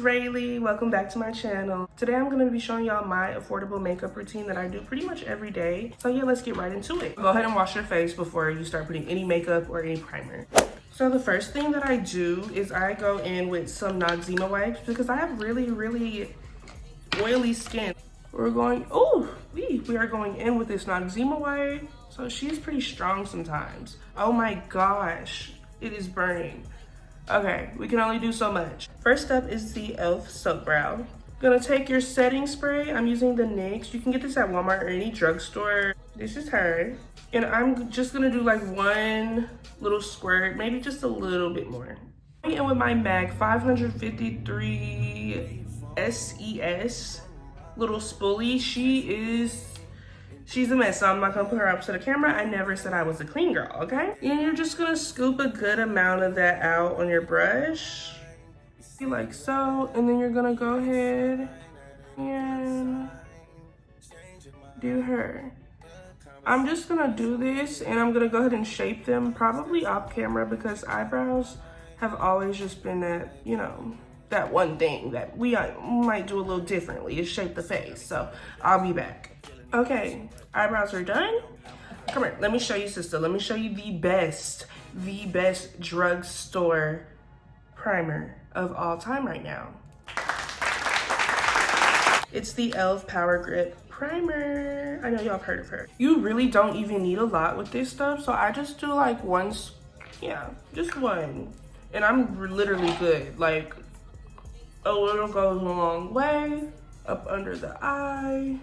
Rayleigh. Welcome back to my channel. Today I'm going to be showing y'all my affordable makeup routine that I do pretty much every day. So yeah, let's get right into it. Go ahead and wash your face before you start putting any makeup or any primer. So the first thing that I do is I go in with some eczema wipes because I have really oily skin. We are going in with this eczema wipe. So she's pretty strong sometimes. Oh my gosh, it is burning. Okay, we can only do so much. First up is the 𝐿𝐹 Soap Brow. Gonna take your setting spray. I'm using the NYX. You can get this at Walmart or any drugstore. This is her. And I'm just gonna do like one little squirt, maybe just a little bit more. Going in with my MAC 553 SES little spoolie. She's a mess, so I'm not gonna put her up to the camera. I never said I was a clean girl, okay? And you're just gonna scoop a good amount of that out on your brush, like so. And then you're gonna go ahead and do her. I'm just gonna do this and I'm gonna go ahead and shape them, probably off camera, because eyebrows have always just been that, you know, that one thing that we might do a little differently is shape the face. So I'll be back. Okay, eyebrows are done. Come here, let me show you, sister. Let me show you the best drugstore primer of all time right now. It's the 𝐿𝐹 Power Grip Primer. I know y'all have heard of her. You really don't even need a lot with this stuff, so I just do like one, yeah, just one. And I'm literally good. Like, a little goes a long way. Up under the eye,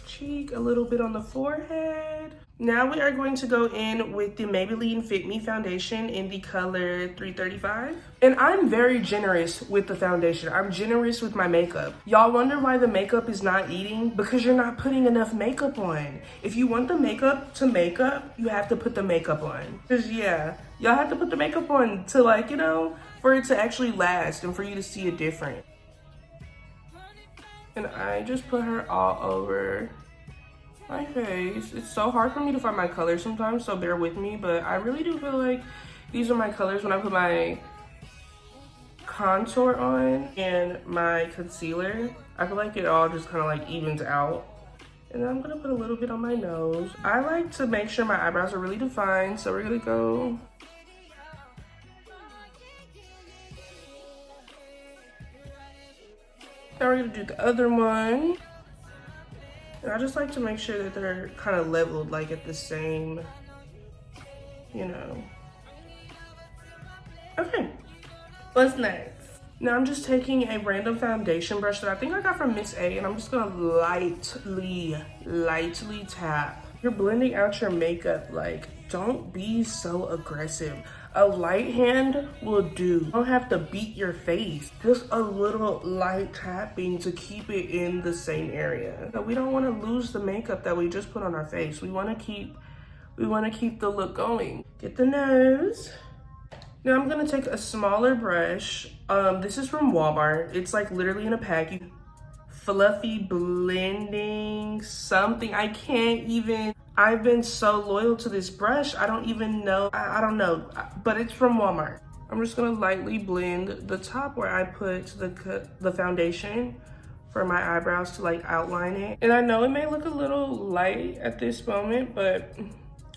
cheek, a little bit on the forehead. Now we are going to go in with the Maybelline Fit Me foundation in the color 335. And I'm very generous with the foundation. I'm generous with my makeup. Y'all wonder why the makeup is not eating? Because you're not putting enough makeup on. If you want the makeup to make up, you have to put the makeup on. Because yeah, y'all have to put the makeup on to, like, you know, for it to actually last and for you to see it different. And I just put her all over my face. It's so hard for me to find my colors sometimes, so bear with me, but I really do feel like these are my colors when I put my contour on and my concealer. I feel like it all just kind of like evens out. And then I'm gonna put a little bit on my nose. I like to make sure my eyebrows are really defined, so we're gonna go now we're gonna do the other one. And I just like to make sure that they're kind of leveled, like at the same, you know. Okay, what's next? Now I'm just taking a random foundation brush that I think I got from Miss A, and I'm just gonna lightly tap. You're blending out your makeup, like, don't be so aggressive. A light hand will do. You don't have to beat your face. Just a little light tapping to keep it in the same area. So we don't want to lose the makeup that we just put on our face. We want to keep the look going. Get the nose. Now I'm gonna take a smaller brush. This is from Walmart. It's like literally in a pack. Fluffy blending something. I've been so loyal to this brush, I don't even know, I don't know, but it's from Walmart. I'm just gonna lightly blend the top where I put the foundation for my eyebrows to like outline it. And I know it may look a little light at this moment, but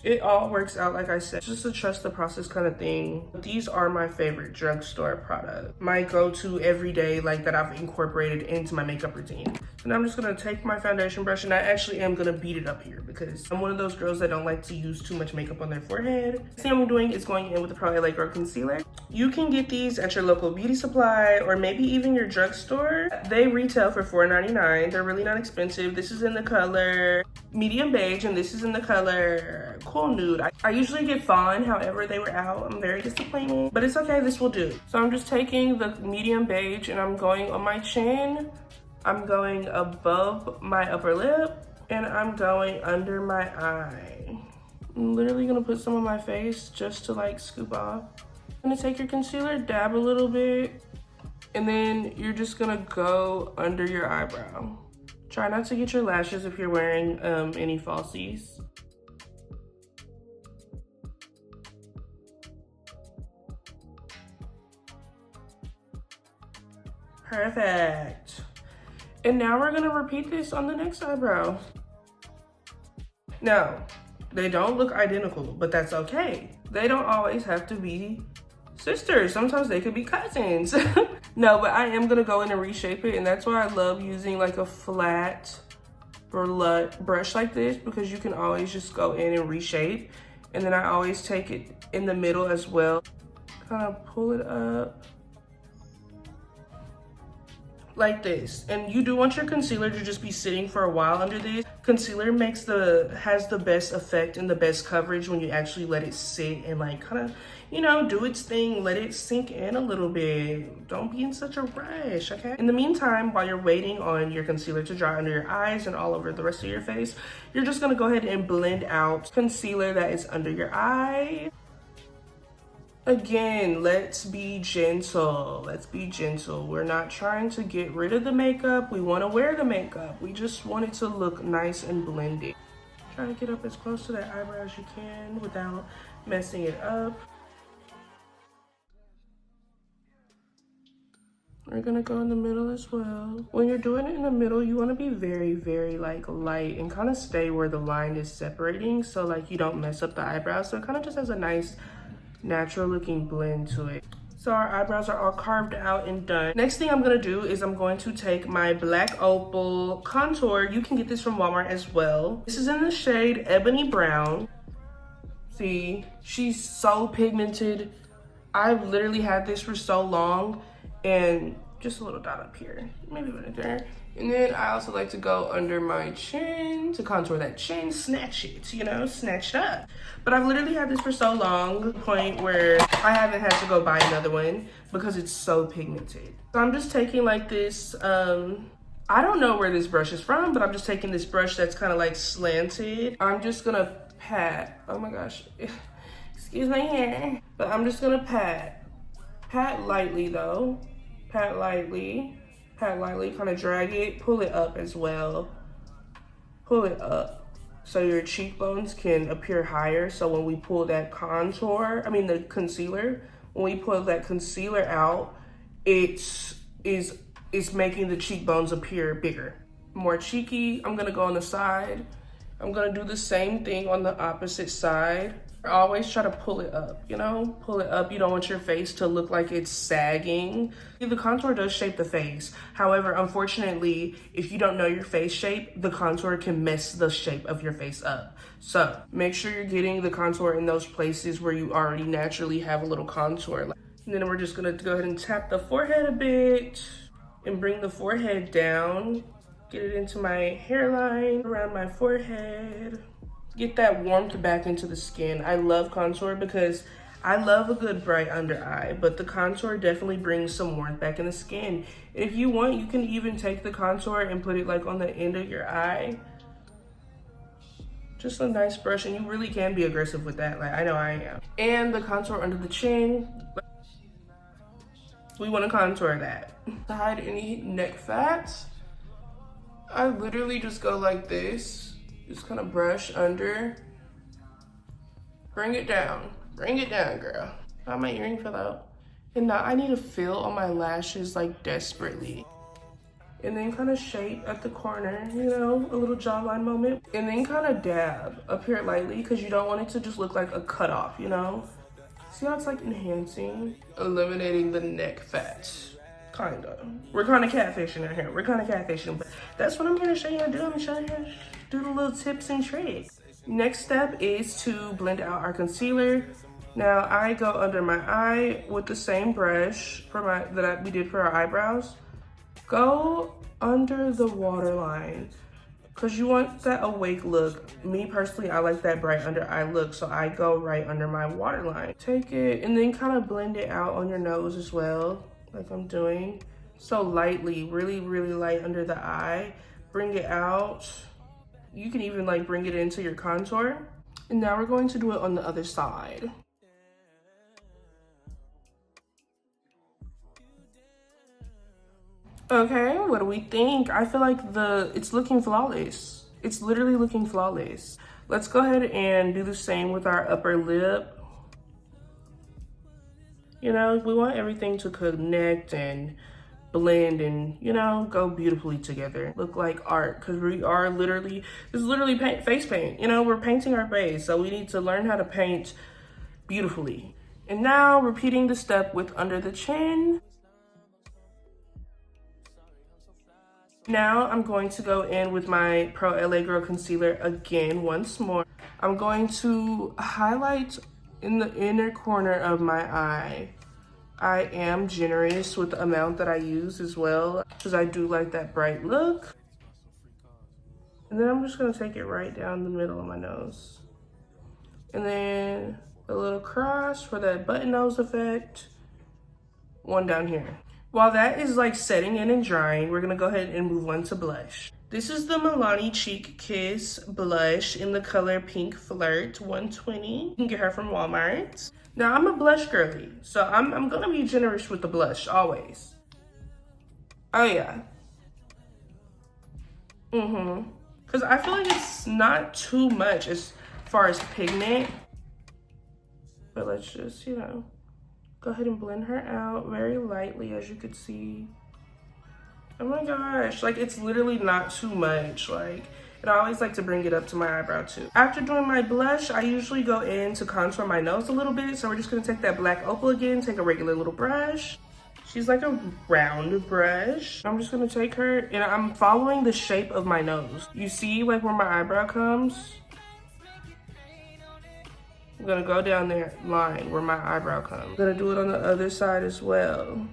it all works out, like I said. Just a trust the process kind of thing. These are my favorite drugstore products. My go-to everyday, like, that I've incorporated into my makeup routine. And I'm just gonna take my foundation brush, and I actually am gonna beat it up here because I'm one of those girls that don't like to use too much makeup on their forehead. The thing I'm doing is going in with the Pro LA Girl Concealer. You can get these at your local beauty supply or maybe even your drugstore. They retail for $4.99. They're really not expensive. This is in the color medium beige, and this is in the color cool nude. I usually get fawn, however they were out. I'm very disappointed, but it's okay, this will do. So I'm just taking the medium beige and I'm going on my chin. I'm going above my upper lip and I'm going under my eye. I'm literally gonna put some on my face just to like scoop off. I'm gonna take your concealer, dab a little bit, and then you're just gonna go under your eyebrow. Try not to get your lashes if you're wearing any falsies. Perfect. And now we're gonna repeat this on the next eyebrow. Now, they don't look identical, but that's okay. They don't always have to be sisters. Sometimes they could be cousins. No, but I am gonna go in and reshape it, and that's why I love using like a flat brush like this, because you can always just go in and reshape. And then I always take it in the middle as well. Kind of pull it up like this. And you do want your concealer to just be sitting for a while under this. Concealer has the best effect and the best coverage when you actually let it sit and like kind of, you know, do its thing, let it sink in a little bit. Don't be in such a rush, okay? In the meantime, while you're waiting on your concealer to dry under your eyes and all over the rest of your face, you're just gonna go ahead and blend out concealer that is under your eye. Again, let's be gentle. Let's be gentle. We're not trying to get rid of the makeup. We want to wear the makeup. We just want it to look nice and blended. Try to get up as close to that eyebrow as you can without messing it up. We're gonna go in the middle as well. When you're doing it in the middle, you want to be very, very like light and kind of stay where the line is separating, so like you don't mess up the eyebrow. So it kind of just has a nice natural looking blend to it. So our eyebrows are all carved out and done. Next thing I'm gonna do is I'm going to take my Black Opal contour. You can get this from Walmart as well. This is in the shade Ebony Brown. See, she's so pigmented. I've literally had this for so long, and just a little dot up here, maybe right there. And then I also like to go under my chin to contour that chin, snatch it, you know, snatch it up. But I've literally had this for so long, to the point where I haven't had to go buy another one because it's so pigmented. So I'm just taking like this, I don't know where this brush is from, but I'm just taking this brush that's kind of like slanted. I'm just gonna pat, oh my gosh, excuse my hair. But I'm just gonna pat lightly though, pat lightly, kind of drag it, pull it up as well. Pull it up so your cheekbones can appear higher. So when we pull that the concealer, when we pull that concealer out, it's making the cheekbones appear bigger. More cheeky. I'm gonna go on the side. I'm gonna do the same thing on the opposite side. Always try to pull it up, you know? Pull it up. You don't want your face to look like it's sagging. The contour does shape the face. However, unfortunately, if you don't know your face shape, the contour can mess the shape of your face up. So make sure you're getting the contour in those places where you already naturally have a little contour. And then we're just gonna go ahead and tap the forehead a bit and bring the forehead down. Get it into my hairline, around my forehead. Get that warmth back into the skin. I love contour because I love a good bright under eye, but the contour definitely brings some warmth back in the skin. If you want, you can even take the contour and put it like on the end of your eye. Just a nice brush, and you really can be aggressive with that. Like, I know I am. And the contour under the chin. We want to contour that. To hide any neck fat, I literally just go like this. Just kind of brush under. Bring it down. Bring it down, girl. Oh, my earring fell out. And now I need to fill on my lashes like desperately. And then kind of shape at the corner, you know, a little jawline moment. And then kind of dab up here lightly, because you don't want it to just look like a cutoff, you know? See how it's like enhancing? Eliminating the neck fat. Kinda. We're kind of catfishing out here. We're kind of catfishing, but that's what I'm here to show you how to do. I'm showing you how to do the little tips and tricks. Next step is to blend out our concealer. Now I go under my eye with the same brush we did for our eyebrows. Go under the waterline, because you want that awake look. Me personally, I like that bright under eye look, so I go right under my waterline. Take it and then kind of blend it out on your nose as well, like I'm doing. So lightly, really, really light under the eye. Bring it out. You can even like bring it into your contour. And now we're going to do it on the other side. Okay, what do we think? I feel like it's looking flawless. It's literally looking flawless. Let's go ahead and do the same with our upper lip. You know, we want everything to connect and blend and, you know, go beautifully together. Look like art, because we are literally, this is literally face paint. You know, we're painting our face, so we need to learn how to paint beautifully. And now repeating the step with under the chin. Now I'm going to go in with my Pro LA Girl Concealer again once more. I'm going to highlight in the inner corner of my eye. I am generous with the amount that I use as well, because I do like that bright look. And then I'm just gonna take it right down the middle of my nose. And then a little cross for that button nose effect. One down here. While that is like setting in and drying, we're gonna go ahead and move on to blush. This is the Milani Cheek Kiss blush in the color Pink Flirt 120. You can get her from Walmart. Now I'm a blush girly, so I'm gonna be generous with the blush always. Oh yeah. Cause I feel like it's not too much as far as pigment. But let's just, you know, go ahead and blend her out very lightly, as you could see. Oh my gosh, like it's literally not too much. Like, and I always like to bring it up to my eyebrow too. After doing my blush, I usually go in to contour my nose a little bit. So we're just gonna take that black opal again, take a regular little brush. She's like a round brush. I'm just gonna take her, and I'm following the shape of my nose. You see like where my eyebrow comes? I'm gonna go down there line where my eyebrow comes. I'm gonna do it on the other side as well.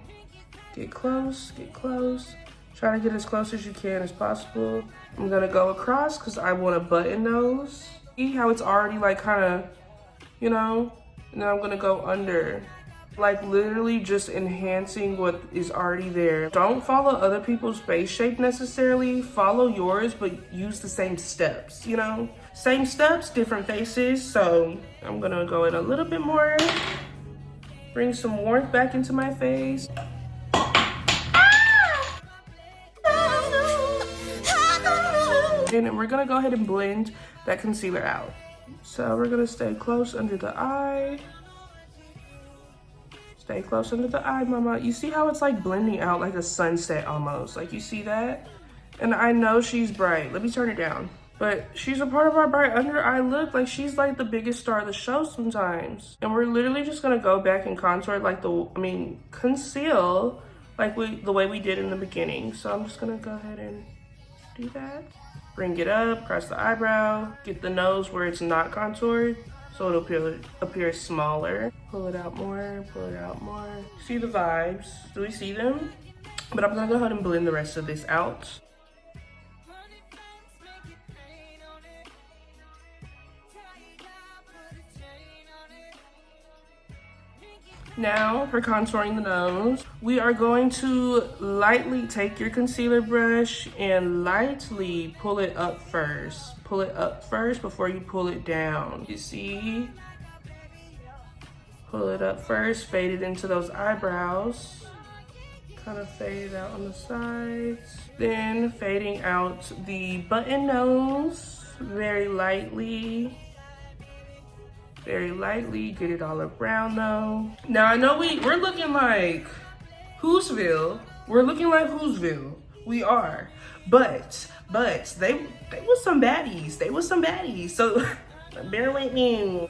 Get close, get close. Try to get as close as you can as possible. I'm gonna go across because I want a button nose. See how it's already like kind of, you know? And then I'm gonna go under. Like literally just enhancing what is already there. Don't follow other people's face shape necessarily. Follow yours, but use the same steps, you know? Same steps, different faces. So I'm gonna go in a little bit more. Bring some warmth back into my face. And we're gonna go ahead and blend that concealer out. So we're gonna stay close under the eye. Stay close under the eye, mama. You see how it's like blending out like a sunset almost? Like you see that? And I know she's bright. Let me turn it down. But she's a part of our bright under eye look. Like she's like the biggest star of the show sometimes. And we're literally just gonna go back and contour like conceal like the way we did in the beginning. So I'm just gonna go ahead and do that. Bring it up, across the eyebrow, get the nose where it's not contoured, so it'll appear smaller. Pull it out more, pull it out more. See the vibes? Do we see them? But I'm gonna go ahead and blend the rest of this out. Now for contouring the nose, we are going to lightly take your concealer brush and lightly pull it up first. Pull it up first before you pull it down. You see? Pull it up first, fade it into those eyebrows. Kind of fade it out on the sides. Then fading out the button nose very lightly. Very lightly, get it all around though. Now I know we're looking like Whoville. We're looking like Whoville. We are. But they was some baddies. They was some baddies. So bear with me.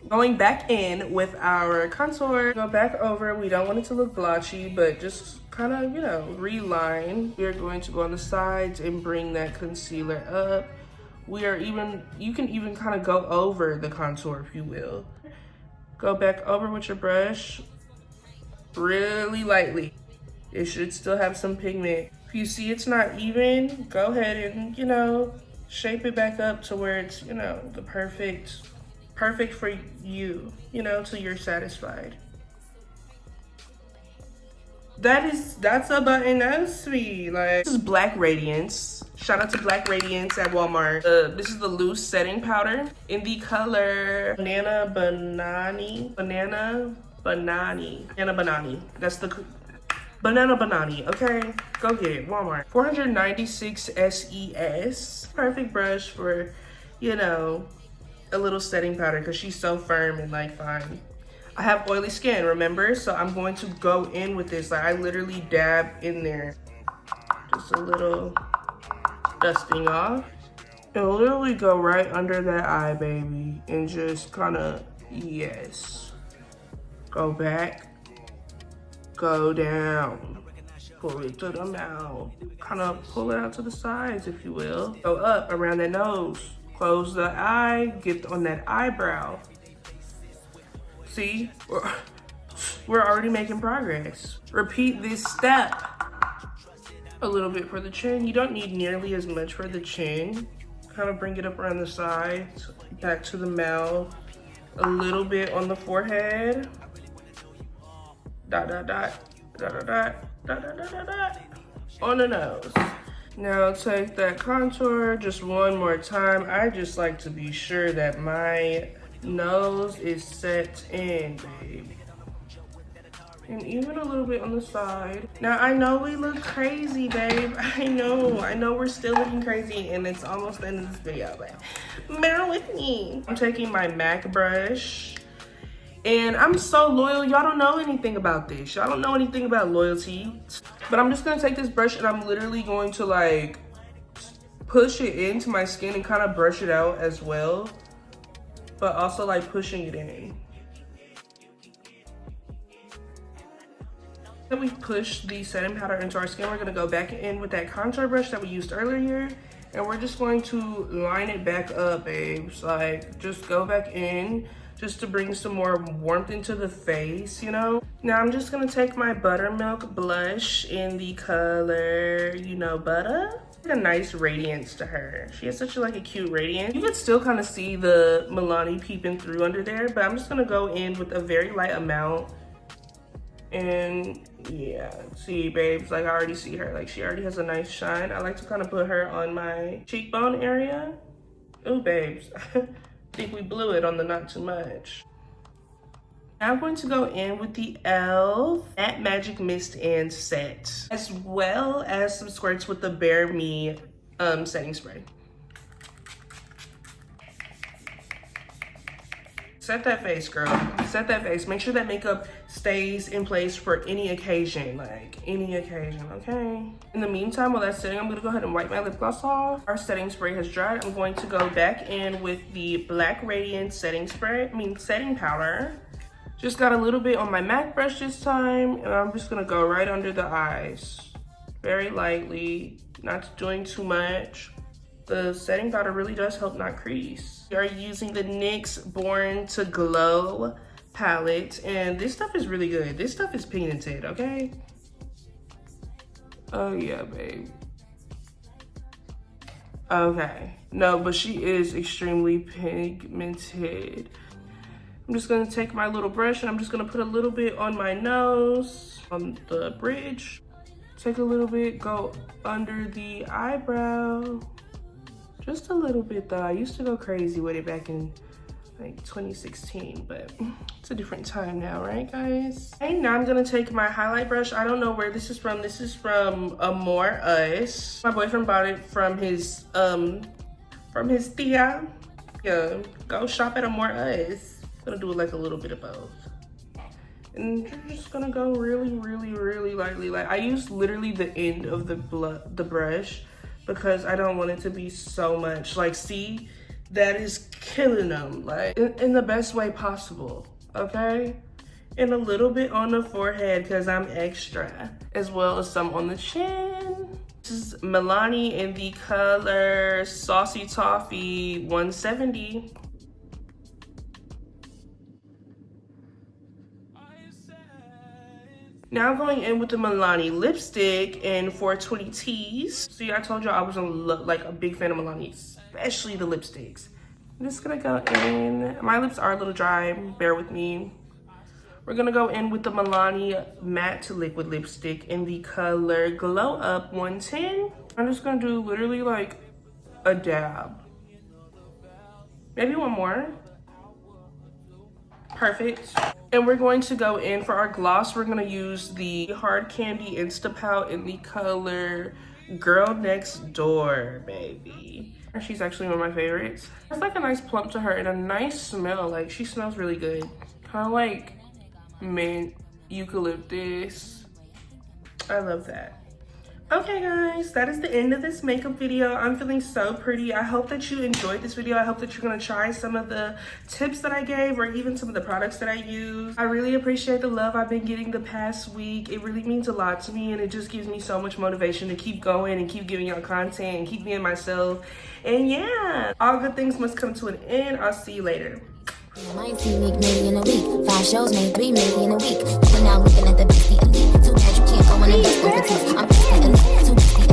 Going back in with our contour. Go back over. We don't want it to look blotchy, but just kind of, you know, reline. We're going to go on the sides and bring that concealer up. You can even kind of go over the contour, if you will. Go back over with your brush really lightly. It should still have some pigment. If you see it's not even, go ahead and, you know, shape it back up to where it's, you know, the perfect for you, you know, till you're satisfied. That's a button nose sweet. Like, this is Black Radiance. Shout out to Black Radiance at Walmart. This is the loose setting powder in the color Banana Banani. That's the Banana Banani, okay? Go get it, Walmart. 496 SES. Perfect brush for, you know, a little setting powder because she's so firm and like fine. I have oily skin, remember? So I'm going to go in with this. Like I literally dab in there. Just a little dusting off. It'll literally go right under that eye, baby. And just kind of, yes. Go back, go down. Pull it to the mouth. Kind of pull it out to the sides, if you will. Go up around that nose. Close the eye, get on that eyebrow. See, we're already making progress. Repeat this step. A little bit for the chin. You don't need nearly as much for the chin. Kind of bring it up around the sides, back to the mouth. A little bit on the forehead. Dot, dot, dot, dot, dot, dot, dot, dot, dot, dot. On the nose. Now take that contour just one more time. I just like to be sure that my nose is set in, babe. And even a little bit on the side. Now I know we look crazy, babe. I know we're still looking crazy and it's almost the end of this video, but bear with me. I'm taking my MAC brush and I'm so loyal. Y'all don't know anything about this. Y'all don't know anything about loyalty. But I'm just gonna take this brush and I'm literally going to like push it into my skin and kind of brush it out as well. But also like pushing it in. Then we push the setting powder into our skin. We're gonna go back in with that contour brush that we used earlier. And we're just going to line it back up, babes. Like, just go back in just to bring some more warmth into the face, you know? Now I'm just gonna take my buttermilk blush in the color, you know, butter. A nice radiance to her. She has such a cute radiance. You can still kind of see the Milani peeping through under there, but I'm just gonna go in with a very light amount. And yeah, see babes, like I already see her, like she already has a nice shine. I like to kind of put her on my cheekbone area. Ooh babes, I think we blew it on the not too much. Now I'm going to go in with the e.l.f. Matte Magic Mist and Set, as well as some squirts with the Bare Me setting spray. Set that face, girl. Set that face. Make sure that makeup stays in place for any occasion, like any occasion, okay? In the meantime, while that's setting, I'm gonna go ahead and wipe my lip gloss off. Our setting spray has dried. I'm going to go back in with the Black Radiance setting powder. Just got a little bit on my MAC brush this time, and I'm just gonna go right under the eyes. Very lightly, not doing too much. The setting powder really does help not crease. We are using the NYX Born to Glow palette, and this stuff is really good. This stuff is pigmented, okay? Oh yeah, babe. Okay, no, but she is extremely pigmented. I'm just gonna take my little brush and I'm just gonna put a little bit on my nose, on the bridge. Take a little bit, go under the eyebrow. Just a little bit though. I used to go crazy with it back in like 2016, but it's a different time now, right guys? Okay, now I'm gonna take my highlight brush. I don't know where this is from. This is from Amore Us. My boyfriend bought it from his tia. Yeah, go shop at Amore Us. I'm gonna do like a little bit of both. And you're just gonna go really, really, really lightly. Like I use literally the end of the brush because I don't want it to be so much. Like, see, that is killing them, like in the best way possible, okay? And a little bit on the forehead because I'm extra, as well as some on the chin. This is Milani in the color Saucy Toffee 170. Now I'm going in with the Milani lipstick in 420 Tees. See, I told y'all I was like a big fan of Milani, especially the lipsticks. I'm just gonna go in. My lips are a little dry, bear with me. We're gonna go in with the Milani matte to liquid lipstick in the color Glow Up 110. I'm just gonna do literally like a dab. Maybe one more. Perfect. And we're going to go in for our gloss. We're gonna use the Hard Candy Instapout in the color Girl Next Door, baby. She's actually one of my favorites. It's like a nice plump to her and a nice smell. Like she smells really good. Kind of like mint, eucalyptus. I love that. Okay guys, that is the end of this makeup video. I'm feeling so pretty. I hope that you enjoyed this video. I hope that you're gonna try some of the tips that I gave or even some of the products that I use. I really appreciate the love I've been getting the past week. It really means a lot to me and it just gives me so much motivation to keep going and keep giving y'all content and keep being myself. And yeah, all good things must come to an end. I'll see you later. Might see make million a week. 5 shows made 3 million a week. But now looking at the beastie elite. Too bad you can't go and invest in petite. I'm beastie elite. Too beastie